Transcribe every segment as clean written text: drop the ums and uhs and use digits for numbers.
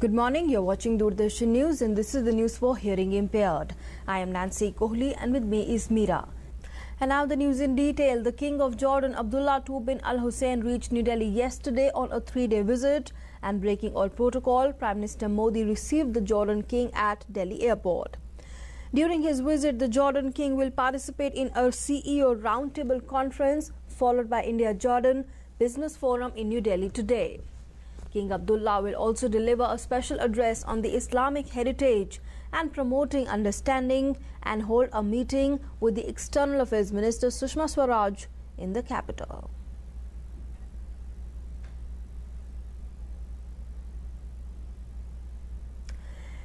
Good morning, you're watching Doordarshan News and this is the news for hearing impaired. I am Nancy Kohli and with me is Meera. And now the news in detail. The King of Jordan, Abdullah II bin Al Hussein, reached New Delhi yesterday on a 3-day visit, and breaking all protocol, Prime Minister Modi received the Jordan King at Delhi airport. During his visit, the Jordan King will participate in a CEO roundtable conference followed by India-Jordan Business Forum in New Delhi today. King Abdullah will also deliver a special address on the Islamic heritage and promoting understanding and hold a meeting with the External Affairs Minister Sushma Swaraj in the capital.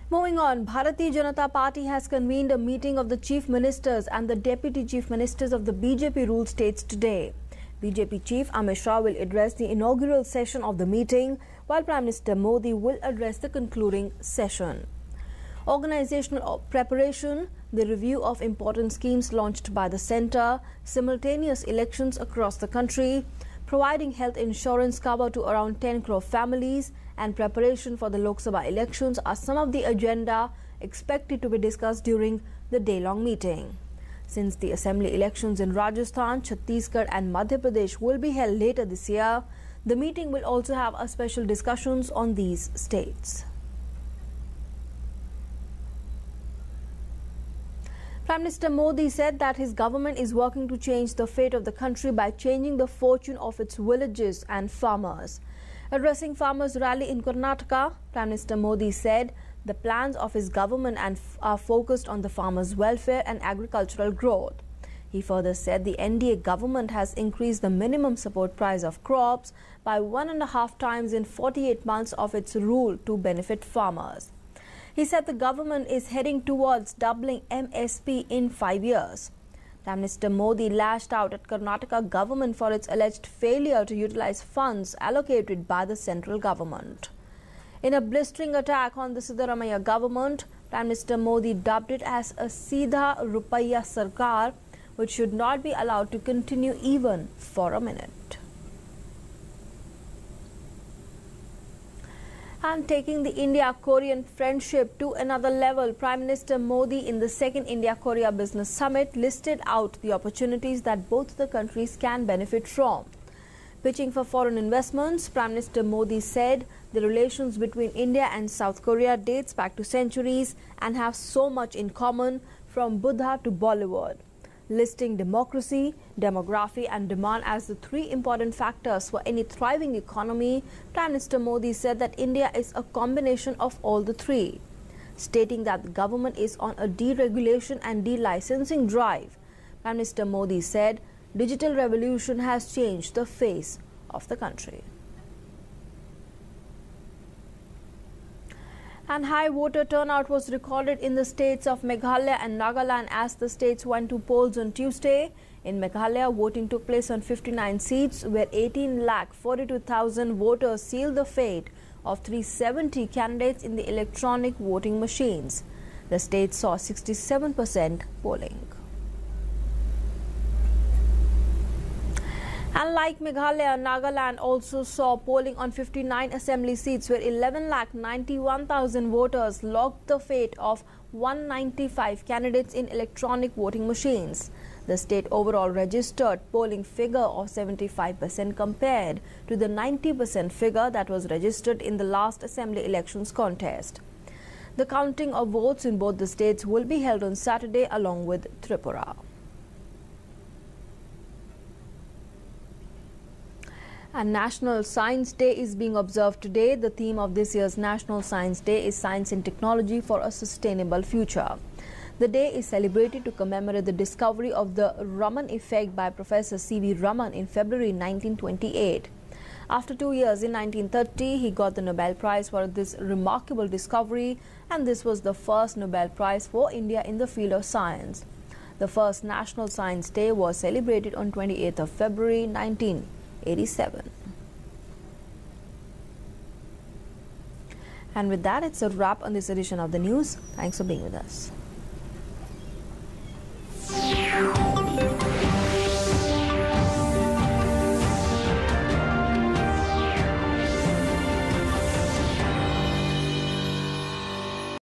Moving on, Bharati Janata Party has convened a meeting of the Chief Ministers and the Deputy Chief Ministers of the BJP-ruled states today. BJP Chief Amit Shah will address the inaugural session of the meeting, while Prime Minister Modi will address the concluding session. Organizational preparation, the review of important schemes launched by the centre, simultaneous elections across the country, providing health insurance cover to around 10 crore families, and preparation for the Lok Sabha elections are some of the agenda expected to be discussed during the day-long meeting. Since the assembly elections in Rajasthan, Chhattisgarh and Madhya Pradesh will be held later this year, the meeting will also have a special discussions on these states. Prime Minister Modi said that his government is working to change the fate of the country by changing the fortune of its villages and farmers. Addressing farmers' rally in Karnataka, Prime Minister Modi said the plans of his government are focused on the farmers' welfare and agricultural growth. He further said the NDA government has increased the minimum support price of crops by 1.5 times in 48 months of its rule to benefit farmers. He said the government is heading towards doubling MSP in 5 years. Prime Minister Modi lashed out at Karnataka government for its alleged failure to utilize funds allocated by the central government. In a blistering attack on the Siddaramaiah government, Prime Minister Modi dubbed it as a Seedha Rupaiya Sarkar, which should not be allowed to continue even for a minute. And taking the India-Korean friendship to another level, Prime Minister Modi in the second India-Korea Business Summit listed out the opportunities that both the countries can benefit from. Pitching for foreign investments, Prime Minister Modi said the relations between India and South Korea dates back to centuries and have so much in common, from Buddha to Bollywood. Listing democracy, demography and demand as the 3 important factors for any thriving economy, Prime Minister Modi said that India is a combination of all the 3. Stating that the government is on a deregulation and delicensing drive, Prime Minister Modi said digital revolution has changed the face of the country. And high voter turnout was recorded in the states of Meghalaya and Nagaland as the states went to polls on Tuesday. In Meghalaya, voting took place on 59 seats, where 18,42,000 voters sealed the fate of 370 candidates in the electronic voting machines. The state saw 67% polling. And like Meghalaya, Nagaland also saw polling on 59 assembly seats, where 11,91,000 voters logged the fate of 195 candidates in electronic voting machines. The state overall registered polling figure of 75% compared to the 90% figure that was registered in the last assembly elections contest. The counting of votes in both the states will be held on Saturday along with Tripura. And National Science Day is being observed today. The theme of this year's National Science Day is Science and Technology for a Sustainable Future. The day is celebrated to commemorate the discovery of the Raman effect by Professor C.V. Raman in February 1928. After 2 years in 1930, he got the Nobel Prize for this remarkable discovery, and this was the first Nobel Prize for India in the field of science. The first National Science Day was celebrated on 28th of February 1987. And with that, it's a wrap on this edition of the news. Thanks for being with us.